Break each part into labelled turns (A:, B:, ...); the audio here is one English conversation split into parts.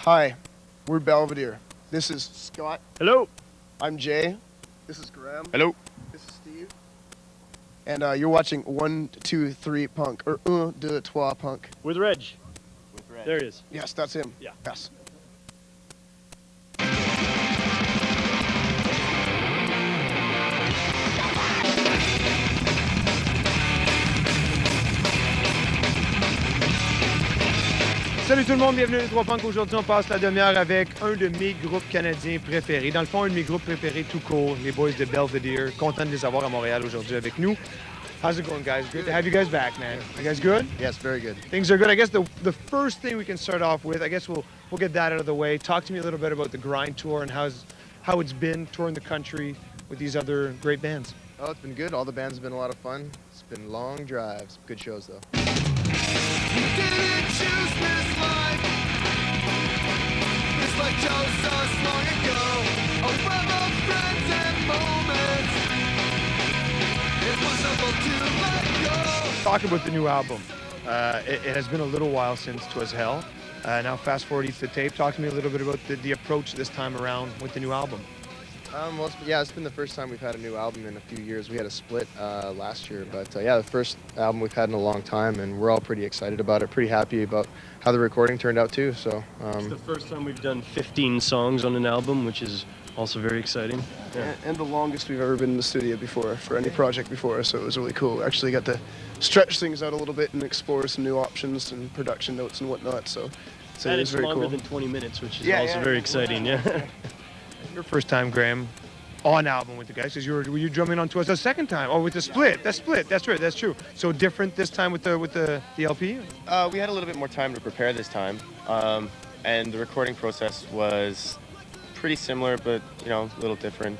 A: Hi, we're Belvedere. This is Scott.
B: Hello.
A: I'm Jay. This is Graham.
B: Hello.
A: This is Steve. And you're watching 1, 2, 3 Punk, or 1, 2, 3 Punk.
B: With Reg.
C: With Reg.
B: There he is.
A: Yes, that's him.
B: Yeah.
A: Yes.
B: Salut tout le monde, bienvenue à les 3 Punk. Aujourd'hui, on passe la demi-heure avec un de mes groupes canadiens préférés. Dans le fond, un de mes groupes préférés tout court, les boys de Belvedere. Content de les avoir à Montréal aujourd'hui avec nous. How's it going, guys? Good to have you guys back, man. You guys good?
C: Yes, very good.
B: Things are good. I guess the first thing we can start off with, I guess we'll get that out of the way. Talk to me a little bit about the Grind Tour and how it's been touring the country with these other great bands.
C: Oh, it's been good. All the bands have been a lot of fun. It's been long drives. Good shows, though.
D: You didn't choose this life. This life chose us long ago. A web of friends and moments. Impossible to let go.
B: Talk about the new album. It has been a little while since 'Twas Hell. Now fast forward to the tape. Talk to me a little bit about the approach this time around with the new album.
C: Well, it's been the first time we've had a new album in a few years. We had a split last year, but yeah, the first album we've had in a long time, and we're all pretty excited about it, pretty happy about how the recording turned out too. So
E: it's the first time we've done 15 songs on an album, which is also very exciting.
A: Yeah. And the longest we've ever been in the studio before, for any project before, so it was really cool. We actually got to stretch things out a little bit and explore some new options and production notes and whatnot, so
E: And
A: it was
E: it's
A: very
E: longer
A: cool.
E: than 20 minutes, which is also very exciting. Yeah.
B: Your first time, Graham, on album with the guys, because were you drumming on Twas the second time? Oh, with the split. That's split. That's right. That's true. So different this time with the LP.
F: We had a little bit more time to prepare this time, and the recording process was pretty similar, but a little different.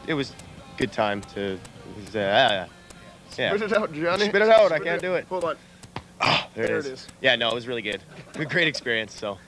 F: It was good time to. Yeah.
A: Spit it out, Johnny.
F: Spit it out. I can't do it.
A: Hold on.
F: Oh, there
A: There
F: it is. Yeah, no, it was really good. Great experience. So.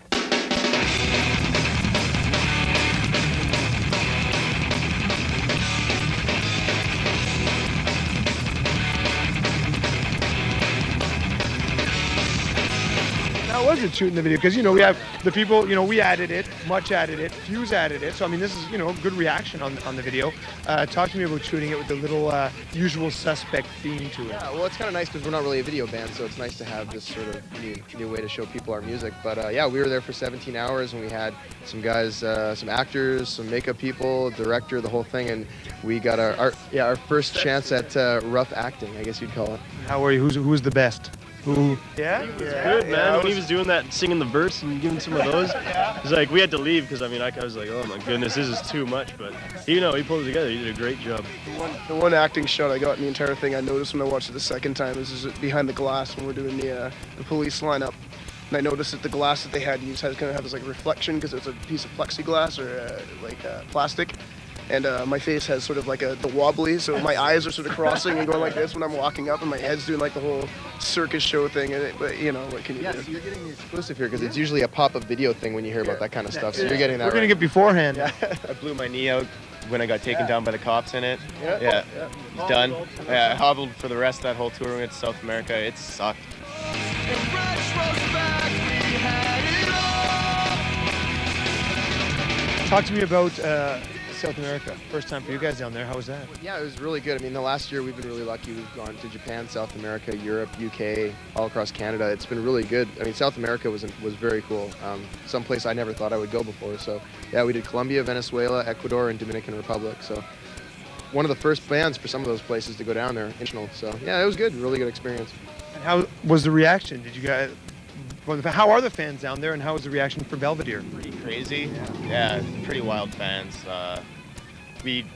B: How was it shooting the video? Because we have the people. We added it, Much added it, Fuse added it. So I mean, this is good reaction on the video. Talk to me about shooting it with the little usual suspect theme to it.
C: yeah, well, it's kind of nice because we're not really a video band, so it's nice to have this sort of new way to show people our music. But yeah, we were there for 17 hours, and we had some guys, some actors, some makeup people, director, the whole thing, and we got our first chance at rough acting, I guess you'd call it.
B: How were you? Who was the best? Who?
E: Yeah, good, man. When he was doing that, singing the verse and giving some of those, it was like we had to leave because I was like, oh my goodness, this is too much. But he pulled it together. He did a great job.
A: The one acting shot I got in the entire thing I noticed when I watched it the second time is behind the glass when we're doing the police lineup. And I noticed that the glass that they had used kind of have this like reflection because it's a piece of plexiglass or plastic. And my face has sort of like the wobbly, so my eyes are sort of crossing and going like this when I'm walking up, and my head's doing like the whole circus show thing. But what can you do?
C: So you're getting the exclusive here because it's usually a pop-up video thing when you hear about that kind of stuff. So you're getting that.
B: We're gonna get beforehand.
F: Yeah, I blew my knee out when I got taken down by the cops in it.
A: Yeah.
F: It's done. Yeah, I hobbled for the rest of that whole tour. We went to South America. It sucked.
D: In retrospect, we had it all.
B: Talk to me about South America. First time for you guys down there. How was that?
C: Yeah, it was really good. I mean, the last year we've been really lucky. We've gone to Japan, South America, Europe, UK, all across Canada. It's been really good. I mean, South America was very cool. Someplace I never thought I would go before. So, yeah, we did Colombia, Venezuela, Ecuador, and Dominican Republic. So, one of the first bands for some of those places to go down there, international. So, yeah, it was good. Really good experience.
B: And how was the reaction? Did you guys? How are the fans down there, and how was the reaction for Belvedere?
F: Pretty crazy. Yeah, pretty wild fans. We'd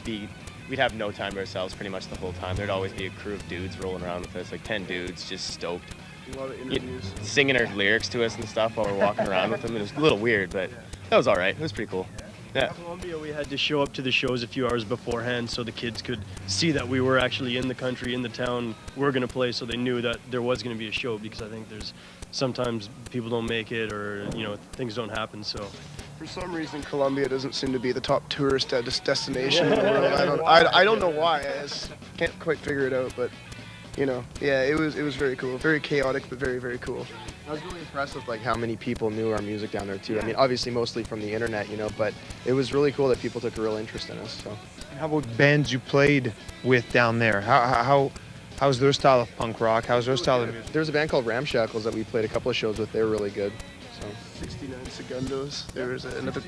F: have no time to ourselves pretty much the whole time. There'd always be a crew of dudes rolling around with us, like 10 dudes, just stoked.
A: A lot of interviews.
F: Singing our lyrics to us and stuff while we're walking around with them. It was a little weird, but that was all right. It was pretty cool. Yeah.
E: In Colombia, we had to show up to the shows a few hours beforehand so the kids could see that we were actually in the country, in the town we're going to play, so they knew that there was going to be a show, because I think sometimes people don't make it, or things don't happen. So
A: For some reason, Colombia doesn't seem to be the top tourist destination in the world. I don't know why. I just can't quite figure it out. But yeah, it was very cool. Very chaotic, but very, very cool.
C: I was really impressed with like how many people knew our music down there too. I mean, obviously mostly from the internet, you know, but it was really cool that people took a real interest in us. So.
B: And how about bands you played with down there? How's their style of punk rock? How's their style of music?
C: There was a band called Ramshackles that we played a couple of shows with. They were really good. So.
A: 69 Segundos. There was another,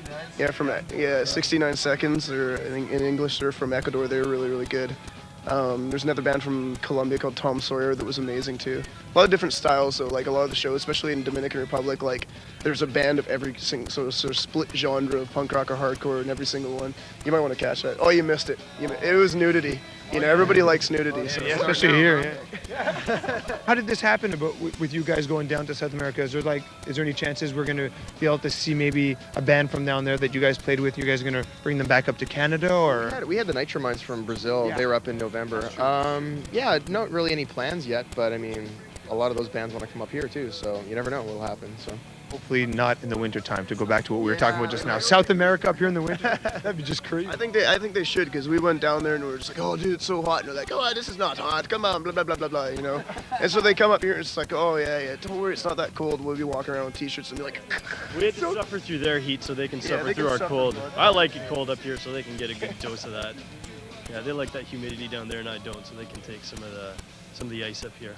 A: 69 Seconds. They're in English. They're from Ecuador. They were really, really good. There's another band from Colombia called Tom Sawyer that was amazing too. A lot of different styles. So like a lot of the shows, especially in Dominican Republic, like there's a band of every single sort of split genre of punk rock or hardcore in every single one. You might want to catch that. Oh, you missed it. It was nudity. You know, everybody likes nudity. So
B: Yeah, especially here. Yeah. How did this happen with you guys going down to South America? Is there any chances we're going to be able to see maybe a band from down there that you guys played with? You guys are going to bring them back up to Canada, or?
C: We had the Nitro Minds from Brazil.
B: Yeah.
C: They were up in November. Not really any plans yet, but I mean, a lot of those bands want to come up here too. So you never know what'll happen. So.
B: Hopefully not in the winter time, to go back to what we were talking about just now. South America up here in the winter, that'd be just crazy.
A: I think they should, because we went down there and we were just like, oh dude, it's so hot, and they're like, oh, this is not hot, come on, blah blah blah blah blah, you know. And so they come up here and it's like, oh yeah, don't worry, it's not that cold. We'll be walking around with t-shirts and be like,
E: We had to suffer through their heat so they can suffer
A: they
E: through
A: can
E: our
A: suffer
E: cold.
A: through it.
E: I like it cold up here so they can get a good dose of that. Yeah, they like that humidity down there and I don't, so they can take some of the ice up here.